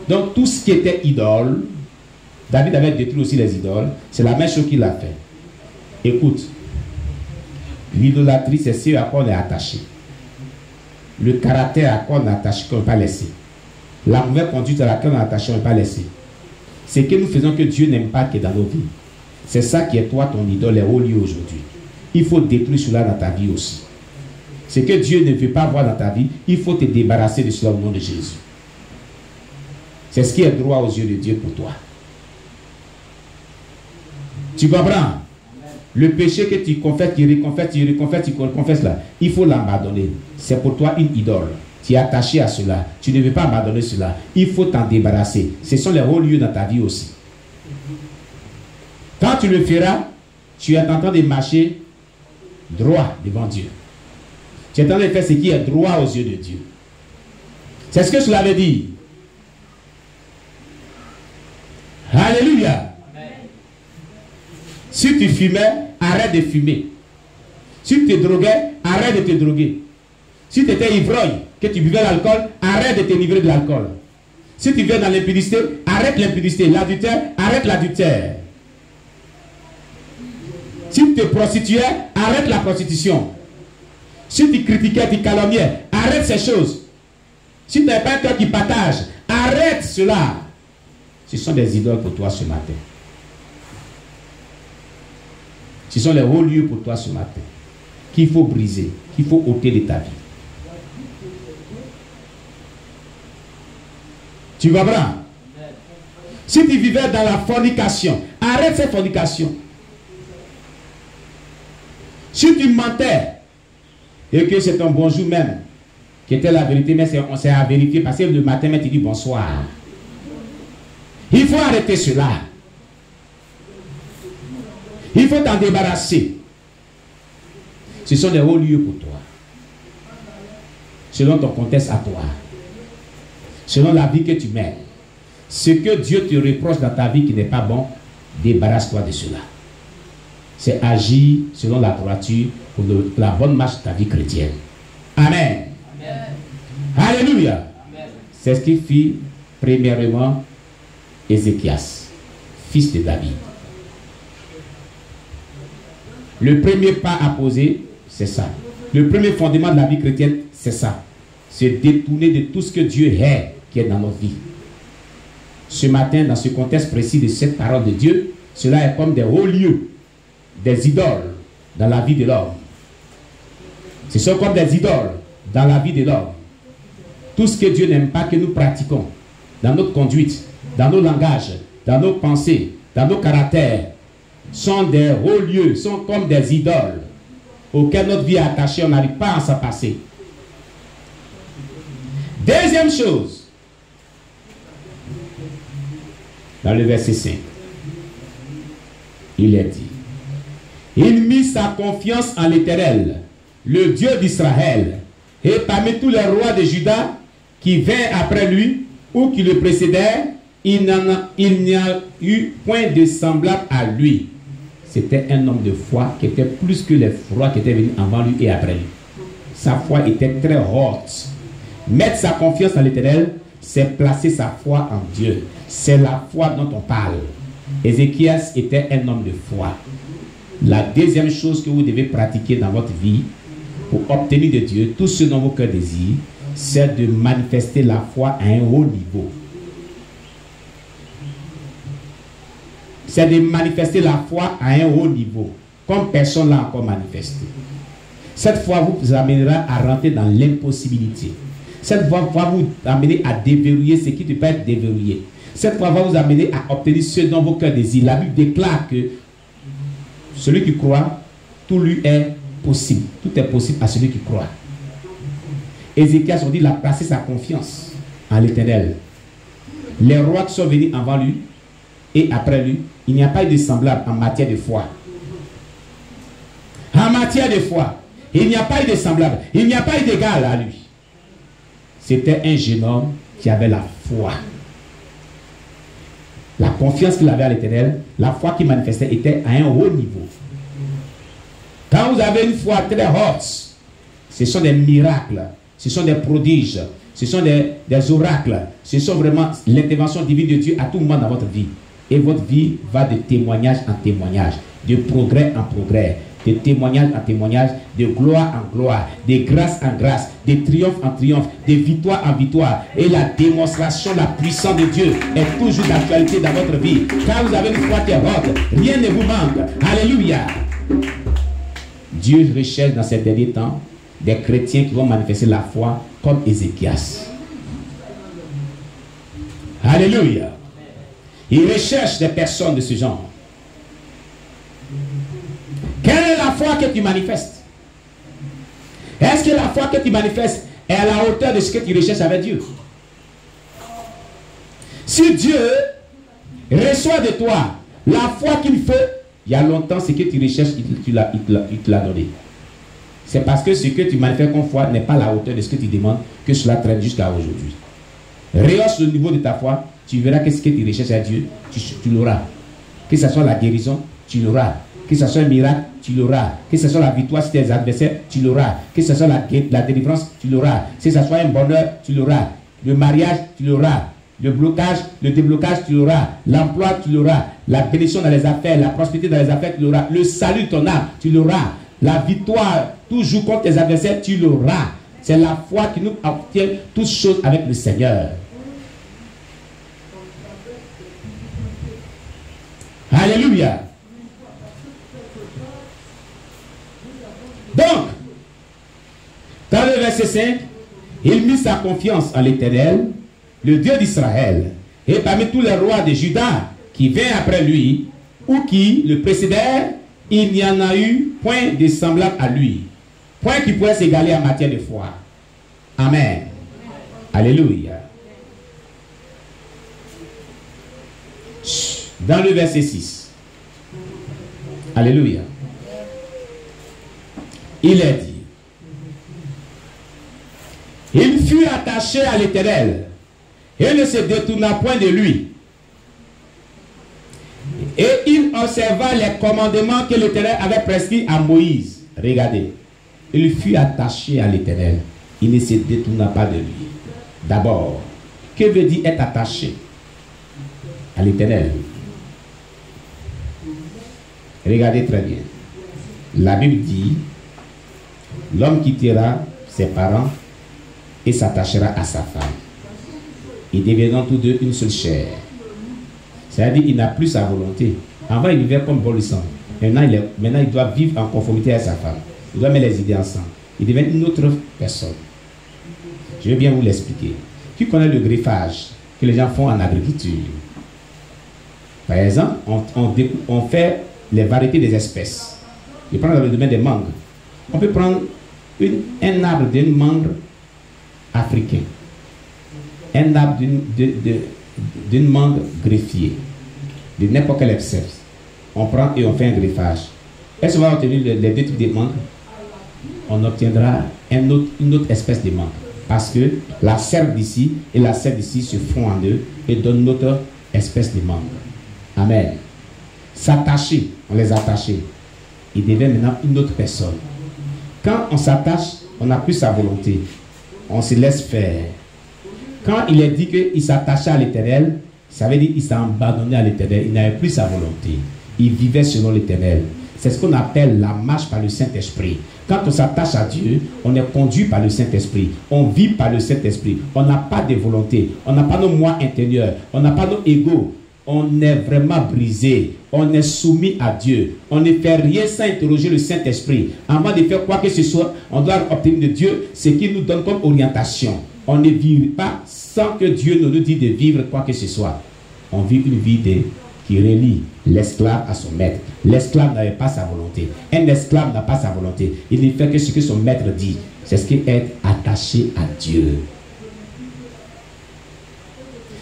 Donc tout ce qui était idole, David avait détruit aussi les idoles. C'est la même chose qu'il a fait. Écoute, l'idolâtrie, c'est ce à quoi on est attaché. Le caractère à quoi on est attaché, qu'on ne peut pas laisser. La mauvaise conduite à laquelle on est attaché, on ne peut pas laisser. C'est que nous faisons que Dieu n'aime pas qui est dans nos vies. C'est ça qui est toi, ton idole, est haut lieu aujourd'hui. Il faut détruire cela dans ta vie aussi. Ce que Dieu ne veut pas voir dans ta vie, il faut te débarrasser de cela au nom de Jésus. C'est ce qui est droit aux yeux de Dieu pour toi. Tu comprends? Le péché que tu confesses, tu reconfesses là, il faut l'abandonner. C'est pour toi une idole. Tu es attaché à cela. Tu ne veux pas abandonner cela. Il faut t'en débarrasser. Ce sont les hauts lieux dans ta vie aussi. Quand tu le feras, tu es en train de marcher droit devant Dieu. Tu es en train de faire ce qui est droit aux yeux de Dieu. C'est ce que cela veut dire. Alléluia. Si tu fumais, arrête de fumer. Si tu te droguais, arrête de te droguer. Si tu étais ivrogne, que tu buvais l'alcool, arrête de t'enivrer de l'alcool. Si tu viens dans l'impudicité, arrête l'impudicité. L'adultère, arrête l'adultère. Si tu te prostituais, arrête la prostitution. Si tu critiquais, tu calomniais, arrête ces choses. Si tu n'as pas un cœur qui partage, arrête cela. Ce sont des idoles pour toi ce matin. Ce sont les hauts lieux pour toi ce matin qu'il faut briser, qu'il faut ôter de ta vie. Tu comprends? Si tu vivais dans la fornication, arrête cette fornication. Si tu mentais, et que c'est ton bonjour même, qui était la vérité, mais on s'est à vérifier parce que le matin, mais tu dis bonsoir. Il faut arrêter cela. Il faut t'en débarrasser. Ce sont des hauts lieux pour toi. Selon ton contexte à toi. Selon la vie que tu mènes. Ce que Dieu te reproche dans ta vie qui n'est pas bon, débarrasse-toi de cela. C'est agir selon la droiture pour la bonne marche de ta vie chrétienne. Amen. Amen. Alléluia. C'est ce qui fit premièrement Ézéchias, fils de David. Le premier pas à poser, c'est ça. Le premier fondement de la vie chrétienne, c'est ça. Se détourner de tout ce que Dieu est, qui est dans nos vies. Ce matin, dans ce contexte précis de cette parole de Dieu, cela est comme des hauts lieux, des idoles dans la vie de l'homme. Ce sont comme des idoles dans la vie de l'homme. Tout ce que Dieu n'aime pas que nous pratiquons, dans notre conduite, dans nos langages, dans nos pensées, dans nos caractères, sont des hauts lieux, sont comme des idoles auxquelles notre vie est attachée, on n'arrive pas à s'en passer. Deuxième chose, dans le verset 5, il est dit, il mit sa confiance en l'Éternel, le Dieu d'Israël, et parmi tous les rois de Juda qui vinrent après lui ou qui le précédèrent, il n'y a eu point de semblable à lui. C'était un homme de foi qui était plus que les rois qui étaient venus avant lui et après lui. Sa foi était très haute. Mettre sa confiance en l'Éternel, c'est placer sa foi en Dieu. C'est la foi dont on parle. Ézéchias était un homme de foi. La deuxième chose que vous devez pratiquer dans votre vie pour obtenir de Dieu tout ce dont vos cœurs désirent, c'est de manifester la foi à un haut niveau. C'est de manifester la foi à un haut niveau, comme personne ne l'a encore manifesté. Cette foi vous amènera à rentrer dans l'impossibilité. Cette foi va vous amener à déverrouiller ce qui ne peut pas être déverrouillé. Cette foi va vous amener à obtenir ce dont vos cœurs désirent. La Bible déclare que celui qui croit, tout lui est possible. Tout est possible à celui qui croit. Ézéchias, on dit, il a placé sa confiance en l'Éternel. Les rois qui sont venus avant lui et après lui, il n'y a pas eu de semblable en matière de foi. En matière de foi, il n'y a pas eu de semblable. Il n'y a pas eu d'égal à lui. C'était un jeune homme qui avait la foi. La confiance qu'il avait à l'Éternel, la foi qu'il manifestait était à un haut niveau. Quand vous avez une foi très haute, ce sont des miracles, ce sont des prodiges, Ce sont des oracles. Ce sont vraiment l'intervention divine de Dieu à tout moment dans votre vie. Et votre vie va de témoignage en témoignage, de progrès en progrès, de témoignage en témoignage, de gloire en gloire, de grâce en grâce, de triomphe en triomphe, de victoire en victoire. Et la démonstration, la puissance de Dieu est toujours d'actualité dans votre vie. Car vous avez une foi qui est haute, rien ne vous manque. Alléluia. Dieu recherche dans ces derniers temps des chrétiens qui vont manifester la foi comme Ézéchias. Alléluia. Il recherche des personnes de ce genre. Quelle est la foi que tu manifestes? Est-ce que la foi que tu manifestes est à la hauteur de ce que tu recherches avec Dieu? Si Dieu reçoit de toi la foi qu'il faut, il y a longtemps, ce que tu recherches, il te l'a donné. C'est parce que ce que tu manifestes comme foi n'est pas à la hauteur de ce que tu demandes que cela traîne jusqu'à aujourd'hui. Rehausse le niveau de ta foi, tu verras que ce que tu recherches à Dieu, tu l'auras. Que ce soit la guérison, tu l'auras. Que ce soit un miracle, tu l'auras. Que ce soit la victoire sur tes adversaires, tu l'auras. Que ce soit la délivrance, tu l'auras. Que ce soit un bonheur, tu l'auras. Le mariage, tu l'auras. Le blocage, le déblocage, tu l'auras. L'emploi, tu l'auras. La bénédiction dans les affaires, la prospérité dans les affaires, tu l'auras. Le salut de ton âme, tu l'auras. La victoire, toujours contre tes adversaires, tu l'auras. C'est la foi qui nous obtient toutes choses avec le Seigneur. Alléluia. Donc, dans le verset 5, il mit sa confiance en l'Éternel, le Dieu d'Israël, et parmi tous les rois de Juda qui vinrent après lui, ou qui le précédèrent, il n'y en a eu point de semblable à lui, point qui pourrait s'égaler en matière de foi. Amen. Alléluia. Dans le verset 6. Alléluia. Il est dit, il fut attaché à l'Éternel et ne se détourna point de lui. Et il observa les commandements que l'Éternel avait prescrits à Moïse. Regardez, il fut attaché à l'Éternel. Il ne se détourna pas de lui. D'abord, que veut dire être attaché à l'Éternel? Regardez très bien. La Bible dit, l'homme quittera ses parents et s'attachera à sa femme. Ils deviendront tous deux une seule chair. C'est-à-dire qu'il n'a plus sa volonté. Avant, il vivait comme bon lui semble. Maintenant, il doit vivre en conformité avec sa femme. Il doit mettre les idées ensemble. Il devient une autre personne. Je vais bien vous l'expliquer. Qui connaît le greffage que les gens font en agriculture? Par exemple, on fait les variétés des espèces. Je prends dans le domaine des mangues. On peut prendre un arbre d'une mangue africain, un arbre d'une mangue greffier, de n'importe quelle espèce. On prend et on fait un greffage. Est-ce qu'on va obtenir les deux types de mangues? On obtiendra une autre espèce de mangue. Parce que la serre d'ici et la serre d'ici se font en deux et donnent une autre espèce de mangue. Amen. S'attacher, on les attachait. Il devient maintenant une autre personne. Quand on s'attache, on n'a plus sa volonté. On se laisse faire. Quand il est dit qu'il s'attachait à l'Éternel, ça veut dire qu'il s'est abandonné à l'Éternel. Il n'avait plus sa volonté. Il vivait selon l'Éternel. C'est ce qu'on appelle la marche par le Saint-Esprit. Quand on s'attache à Dieu, on est conduit par le Saint-Esprit. On vit par le Saint-Esprit. On n'a pas de volonté. On n'a pas nos moi intérieurs. On n'a pas nos égos. On est vraiment brisé. On est soumis à Dieu. On ne fait rien sans interroger le Saint-Esprit. Avant de faire quoi que ce soit, on doit obtenir de Dieu ce qu'il nous donne comme orientation. On ne vit pas sans que Dieu ne nous dise de vivre quoi que ce soit. On vit une vie qui relie l'esclave à son maître. L'esclave n'avait pas sa volonté. Un esclave n'a pas sa volonté. Il ne fait que ce que son maître dit. C'est ce qui est attaché à Dieu.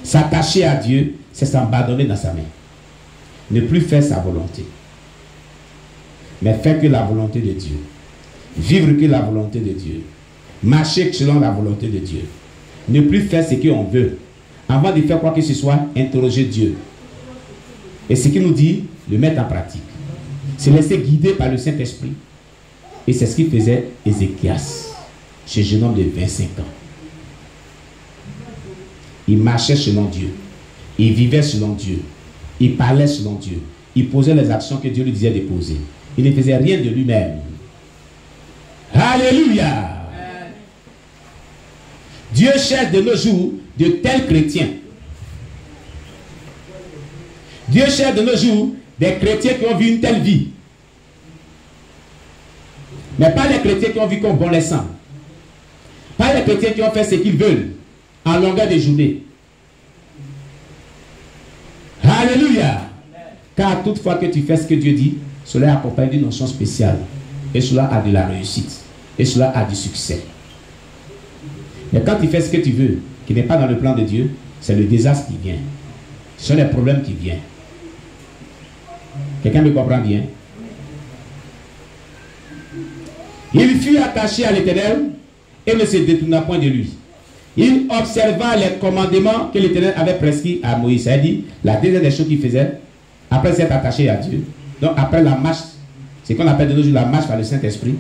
S'attacher à Dieu, c'est s'abandonner dans sa main. Ne plus faire sa volonté, mais faire que la volonté de Dieu. Vivre que la volonté de Dieu. Marcher selon la volonté de Dieu. Ne plus faire ce qu'on veut. Avant de faire quoi que ce soit, interroger Dieu. Et ce qu'il nous dit, le mettre en pratique. Se laisser guider par le Saint-Esprit. Et c'est ce qu'il faisait Ézéchias, ce jeune homme de 25 ans. Il marchait selon Dieu. Il vivait selon Dieu. Il parlait selon Dieu. Il posait les actions que Dieu lui disait de poser. Il ne faisait rien de lui-même. Alléluia. Dieu cherche de nos jours de tels chrétiens. Dieu cherche de nos jours des chrétiens qui ont vu une telle vie. Mais pas les chrétiens qui ont vu comme bon les sangs. Pas les chrétiens qui ont fait ce qu'ils veulent en longueur de journée. Alléluia. Car toutefois que tu fais ce que Dieu dit, cela est accompagné d'une notion spéciale. Et cela a de la réussite. Et cela a du succès. Mais quand tu fais ce que tu veux, qui n'est pas dans le plan de Dieu, c'est le désastre qui vient. Ce sont les problèmes qui viennent. Quelqu'un me comprend bien? Il fut attaché à l'Éternel et ne se détourna point de lui. Il observa les commandements que l'Éternel avait prescrits à Moïse. Ça dit, la deuxième des choses qu'il faisait, après s'être attaché à Dieu, donc après la marche, c'est qu'on appelle de nos jours la marche par le Saint-Esprit,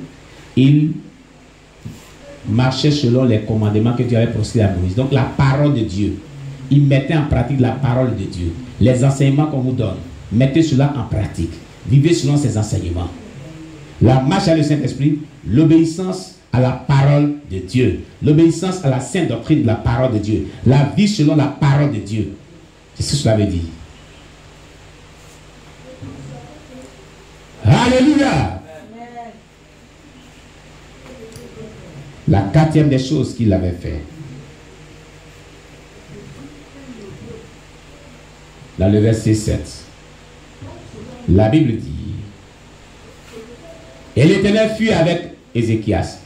il marchait selon les commandements que Dieu avait prescrits à Moïse. Donc la parole de Dieu. Il mettait en pratique la parole de Dieu. Les enseignements qu'on vous donne, mettez cela en pratique. Vivez selon ces enseignements. La marche à le Saint-Esprit, l'obéissance à la parole de Dieu. L'obéissance à la sainte doctrine de la parole de Dieu. La vie selon la parole de Dieu. C'est ce que cela veut dire. Alléluia. La quatrième des choses qu'il avait fait. Dans le verset 7. La Bible dit: et l'Éternel fut avec Ézéchias.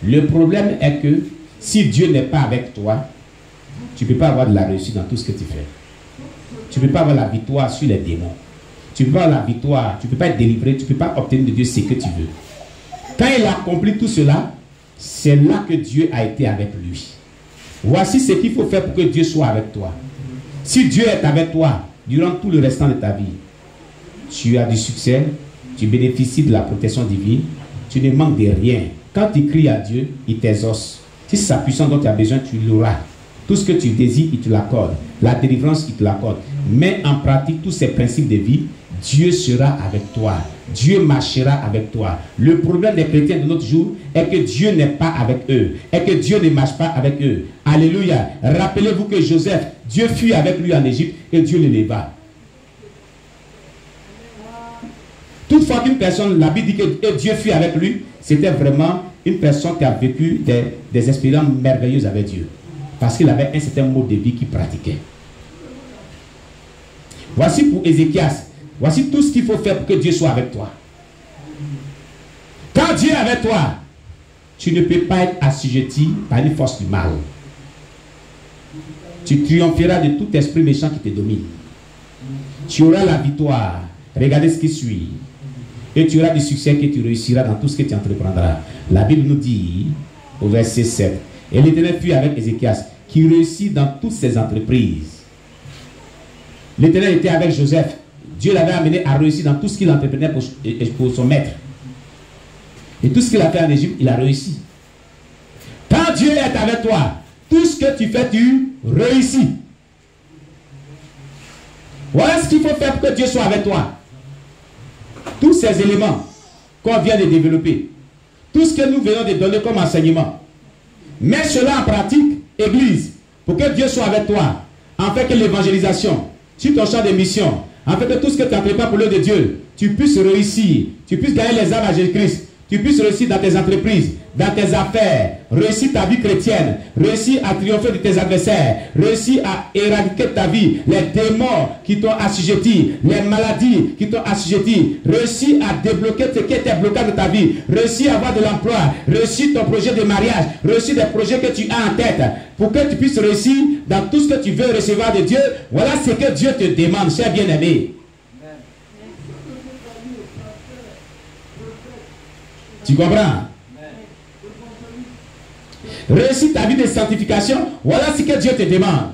Le problème est que si Dieu n'est pas avec toi, tu ne peux pas avoir de la réussite dans tout ce que tu fais. Tu ne peux pas avoir la victoire sur les démons. Tu ne peux pas avoir la victoire, tu ne peux pas être délivré, tu ne peux pas obtenir de Dieu ce que tu veux. Quand il a accompli tout cela, c'est là que Dieu a été avec lui. Voici ce qu'il faut faire pour que Dieu soit avec toi. Si Dieu est avec toi durant tout le restant de ta vie, tu as du succès, tu bénéficies de la protection divine, tu ne manques de rien. Quand tu cries à Dieu, il t'exauce. Si c'est sa puissance dont tu as besoin, tu l'auras. Tout ce que tu désires, il te l'accorde. La délivrance, il te l'accorde. Mets en pratique tous ces principes de vie, Dieu sera avec toi. Dieu marchera avec toi. Le problème des chrétiens de notre jour est que Dieu n'est pas avec eux. Et que Dieu ne marche pas avec eux. Alléluia. Rappelez-vous que Joseph, Dieu fut avec lui en Égypte et Dieu l'éleva. Toutefois qu'une personne, la Bible dit que Dieu fut avec lui, c'était vraiment une personne qui a vécu des expériences merveilleuses avec Dieu. Parce qu'il avait un certain mode de vie qu'il pratiquait. Voici pour Ézéchias. Voici tout ce qu'il faut faire pour que Dieu soit avec toi. Quand Dieu est avec toi, tu ne peux pas être assujetti par une force du mal. Tu triompheras de tout esprit méchant qui te domine. Tu auras la victoire. Regardez ce qui suit. Et tu auras du succès, que tu réussiras dans tout ce que tu entreprendras. La Bible nous dit, au verset 7, et l'Éternel fut avec Ézéchias, qui réussit dans toutes ses entreprises. L'Éternel était avec Joseph. Dieu l'avait amené à réussir dans tout ce qu'il entreprenait pour son maître. Et tout ce qu'il a fait en Égypte, il a réussi. Quand Dieu est avec toi, tout ce que tu fais, tu réussis. Voilà ce qu'il faut faire pour que Dieu soit avec toi. Tous ces éléments qu'on vient de développer, tout ce que nous venons de donner comme enseignement, mets cela en pratique, Église, pour que Dieu soit avec toi, en fait que l'évangélisation, sur ton champ de mission, en fait que tout ce que tu entreprends pour l'œuvre de Dieu, tu puisses réussir, tu puisses gagner les âmes à Jésus-Christ, tu puisses réussir dans tes entreprises, dans tes affaires, réussir ta vie chrétienne, réussir à triompher de tes adversaires, réussir à éradiquer ta vie, les démons qui t'ont assujetti, les maladies qui t'ont assujetti, réussir à débloquer ce qui était bloqué de ta vie, réussir à avoir de l'emploi, réussir ton projet de mariage, réussir des projets que tu as en tête, pour que tu puisses réussir dans tout ce que tu veux recevoir de Dieu. Voilà ce que Dieu te demande, cher bien-aimé. Tu comprends? Réussir ta vie de sanctification, voilà ce que Dieu te demande.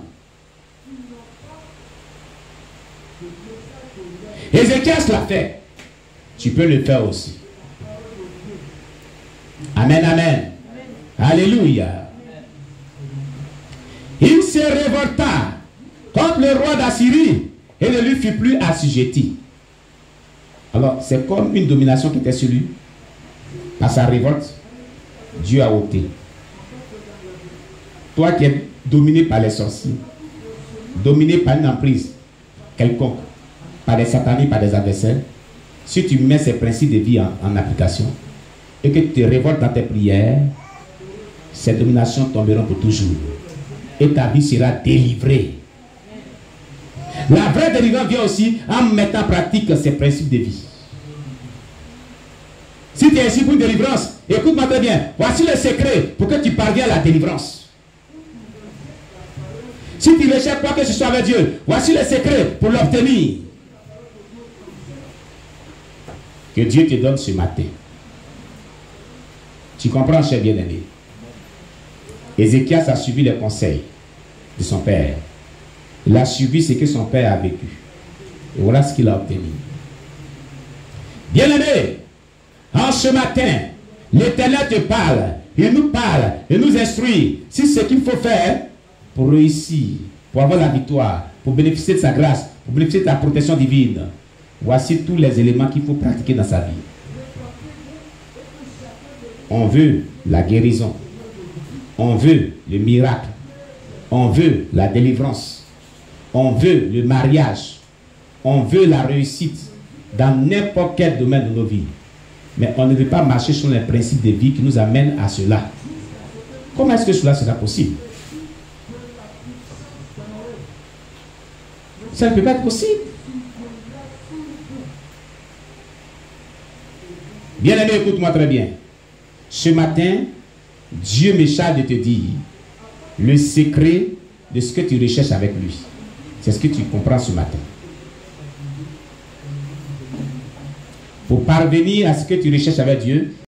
Ézéchias l'a fait. Tu peux le faire aussi. Amen, amen. Alléluia. Il se révolta contre le roi d'Assyrie et ne lui fut plus assujetti. Alors, c'est comme une domination qui était sur lui. Par sa révolte, Dieu a ôté. Toi qui es dominé par les sorciers, dominé par une emprise quelconque, par des sataniques, par des adversaires, si tu mets ces principes de vie en application et que tu te révoltes dans tes prières, ces dominations tomberont pour toujours. Et ta vie sera délivrée. La vraie délivrance vient aussi en mettant en pratique ces principes de vie. Si tu es ici pour une délivrance, écoute-moi très bien. Voici le secret pour que tu parviennes à la délivrance. Si tu recherches quoi que ce soit avec Dieu, voici le secret pour l'obtenir. Que Dieu te donne ce matin. Tu comprends, cher bien-aimé? Ézéchias a suivi les conseils de son père. Il a suivi ce que son père a vécu. Et voilà ce qu'il a obtenu. Bien-aimé, en ce matin, l'Éternel te parle. Il nous parle, il nous instruit. Si ce qu'il faut faire pour réussir, pour avoir la victoire, pour bénéficier de sa grâce, pour bénéficier de ta protection divine, voici tous les éléments qu'il faut pratiquer dans sa vie. On veut la guérison. On veut le miracle. On veut la délivrance. On veut le mariage. On veut la réussite dans n'importe quel domaine de nos vies. Mais on ne veut pas marcher sur les principes de vie qui nous amènent à cela. Comment est-ce que cela sera possible? Ça ne peut pas être possible. Bien-aimé, écoute-moi très bien. Ce matin, Dieu me charge de te dire le secret de ce que tu recherches avec lui. C'est ce que tu comprends ce matin. Pour parvenir à ce que tu recherches avec Dieu,